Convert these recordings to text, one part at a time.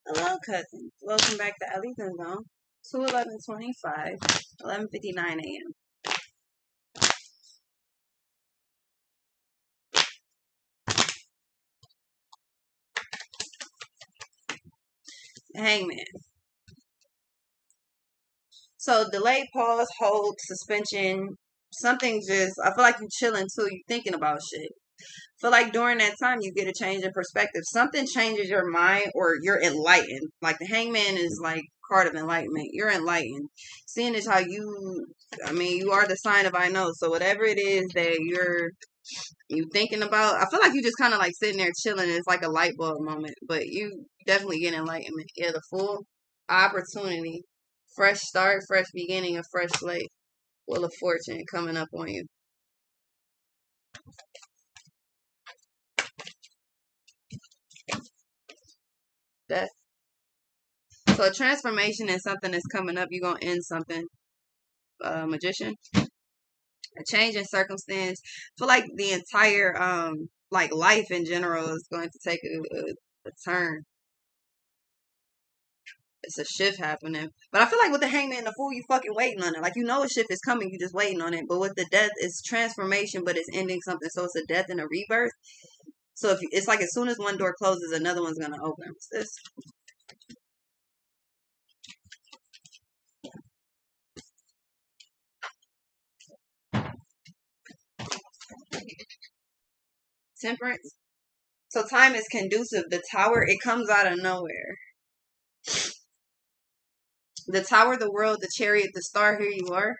Hello, cousins. Welcome back to Ellie's Zone. 2:11:25, 11:59 a.m. Hangman. So delay, pause, hold, suspension. Something just. I feel like you chilling too. You thinking about shit. Feel like during that time you get a change in perspective. Something changes your mind or you're enlightened. Like the hangman is like card of enlightenment. You're enlightened. Seeing is how you are the sign of I know. So whatever it is that you thinking about, I feel like you just kind of like sitting there chilling. It's like a light bulb moment, but you definitely get enlightenment. Yeah, the full opportunity, fresh start, fresh beginning, a fresh slate. Wheel of fortune coming up on you. That so a transformation is something that's coming up. You're gonna end something. Magician, a change in circumstance. I feel like the entire like life in general is going to take a turn. It's a shift happening. But I feel like with the hangman and the fool, you fucking waiting on it. Like you know a shift is coming, you just waiting on it. But with the death, it's transformation, but it's ending something. So it's a death and a rebirth. So if it's like as soon as one door closes, another one's gonna open. What's this? Temperance. So time is conducive. The tower, it comes out of nowhere. The tower, the world, the chariot, the star. Here you are.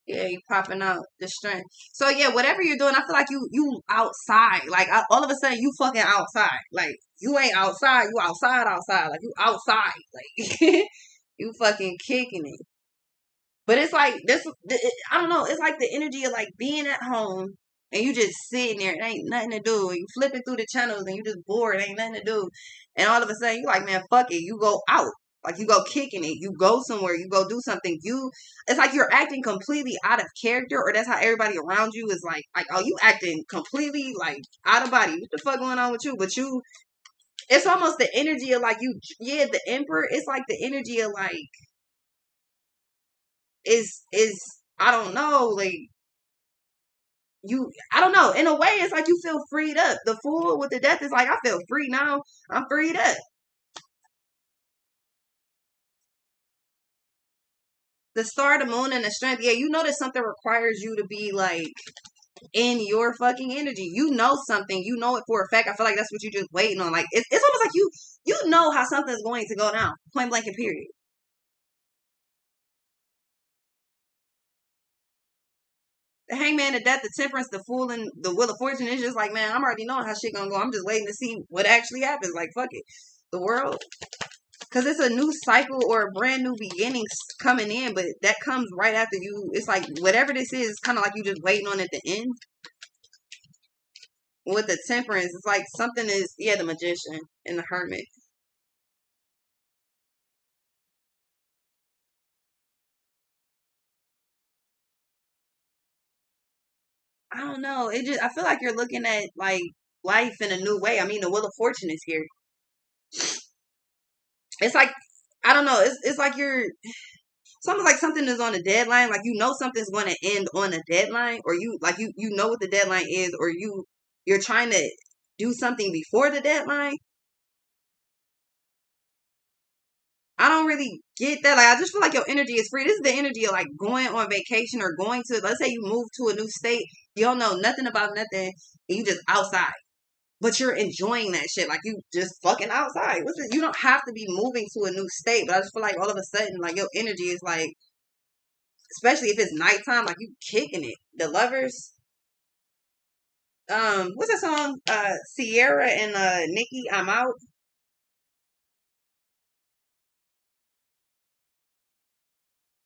Yeah, you popping out the strength. So yeah, whatever you're doing, I feel like you outside. Like all of a sudden, you fucking outside. Like you ain't outside. You outside. Like you outside. Like you fucking kicking it. But it's like this. I don't know. It's like the energy of like being at home and you just sitting there. It ain't nothing to do. You flipping through the channels and you just bored. It ain't nothing to do. And all of a sudden you like, man, fuck it. You go out. Like you go kicking it. You go somewhere. You go do something. It's like you're acting completely out of character, or that's how everybody around you is like, oh, you acting completely like out of body. What the fuck going on with you? But you, it's almost the energy of like you. Yeah, the emperor. It's like the energy of like is I don't know, like I don't know. In a way, it's like you feel freed up. The fool with the death is like, I feel free now. I'm freed up. The star, the moon, and the strength. Yeah, you know that something requires you to be like in your fucking energy. You know something. You know it for a fact. I feel like that's what you're just waiting on. Like it's almost like you know how something's going to go down. Point blank and period. The hangman, the death, the temperance, the fool, and the wheel of fortune is just like, man, I'm already knowing how shit gonna go. I'm just waiting to see what actually happens. Like, fuck it. The world, because it's a new cycle or a brand new beginning coming in, but that comes right after you. It's like whatever this is, it's kind of like you just waiting on at the end. With the temperance, it's like something is, yeah, the magician and the hermit. I don't know. It just, I feel like you're looking at like life in a new way. I mean, the wheel of fortune is here. It's like, I don't know. It's like you're, it's almost like something is on a deadline. Like you know something's going to end on a deadline, or you know what the deadline is, or you're trying to do something before the deadline. I don't really get that. Like I just feel like your energy is free. This is the energy of like going on vacation or going to, let's say you move to a new state. You don't know nothing about nothing, and you just outside. But you're enjoying that shit. Like you just fucking outside. You don't have to be moving to a new state. But I just feel like all of a sudden, like your energy is like, especially if it's nighttime, like you kicking it. The lovers. What's that song? Sierra and Nikki, I'm out.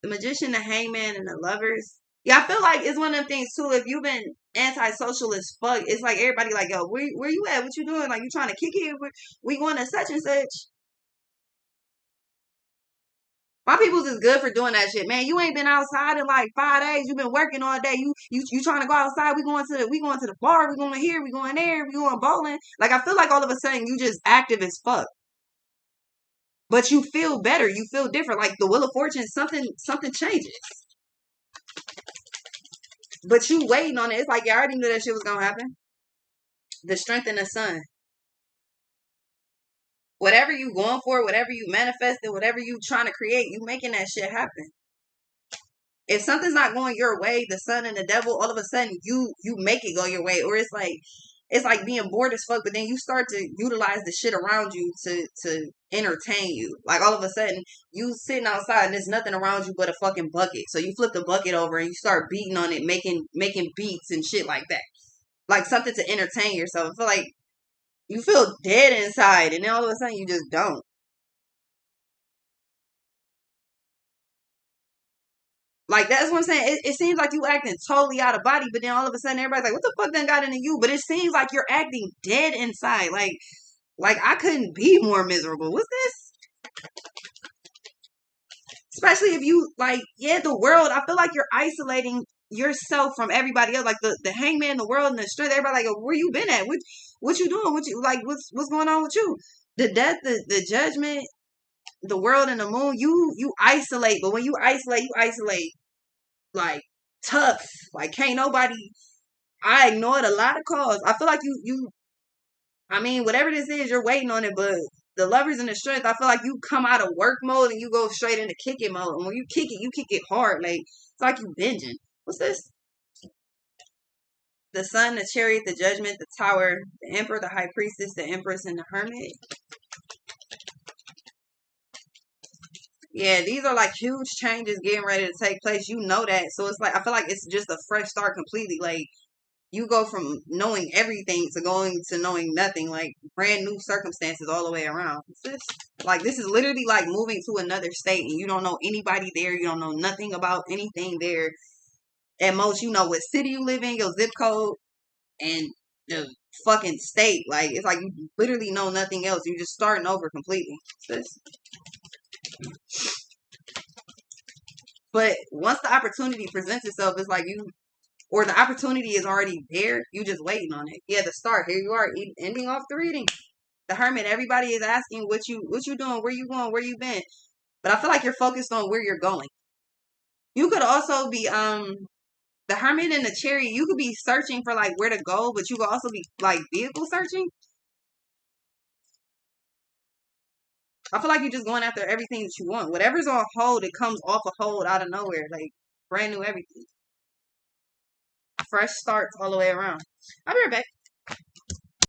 The magician, the hangman, and the lovers. Yeah, I feel like it's one of them things too. If you've been antisocial as fuck, it's like everybody like, yo, where you at? What you doing? Like you trying to kick it? We going to such and such. My people's is good for doing that shit, man. You ain't been outside in like 5 days. You been working all day. You trying to go outside? We going to the bar. We going here. We going there. We going bowling. Like I feel like all of a sudden you just active as fuck. But you feel better. You feel different. Like the Wheel of Fortune, something changes. But you waiting on it. It's like you already knew that shit was gonna happen. The Strength in the Sun. Whatever you going for, whatever you manifesting, whatever you trying to create, you making that shit happen. If something's not going your way, the sun and the devil, all of a sudden you make it go your way. Or it's like being bored as fuck, but then you start to utilize the shit around you to entertain you. Like all of a sudden you sitting outside and there's nothing around you but a fucking bucket. So you flip the bucket over and you start beating on it, making beats and shit like that. Like something to entertain yourself. I feel like you feel dead inside and then all of a sudden you just don't. Like that's what I'm saying. It seems like you acting totally out of body, but then all of a sudden everybody's like, "What the fuck done got into you?" But it seems like you're acting dead inside. Like I couldn't be more miserable. What's this? Especially if you like, yeah, the world. I feel like you're isolating yourself from everybody else. Like the hangman, the world, and the strength. Everybody like, where you been at? What you doing? What you like? What's going on with you? The death, the judgment, the world, and the moon. You isolate, but when you isolate like tough. Like can't nobody. I ignored a lot of calls. I feel like you. I mean, whatever this is, you're waiting on it. But the lovers and the strength, I feel like you come out of work mode and you go straight into kicking mode. And when you kick it hard. Like it's like you binging. What's this? The Sun, the Chariot, the Judgment, the Tower, the Emperor, the High Priestess, the Empress, and the Hermit. Yeah, these are like huge changes getting ready to take place. You know that. So it's like I feel like it's just a fresh start completely. Like you go from knowing everything to going to knowing nothing, like brand new circumstances all the way around. Like this is literally like moving to another state and you don't know anybody there. You don't know nothing about anything there. At most, you know what city you live in, your zip code, and the fucking state. Like it's like you literally know nothing else. You're just starting over completely. But once the opportunity presents itself, it's like you or the opportunity is already there. You just waiting on it. Yeah, the start. Here you are, ending off the reading. The Hermit. Everybody is asking what you doing, where you going, where you been. But I feel like you're focused on where you're going. You could also be the Hermit and the Chariot. You could be searching for like where to go, but you could also be like vehicle searching. I feel like you're just going after everything that you want. Whatever's on hold, it comes off a hold out of nowhere, like brand new everything. Fresh starts all the way around. I'll be right back.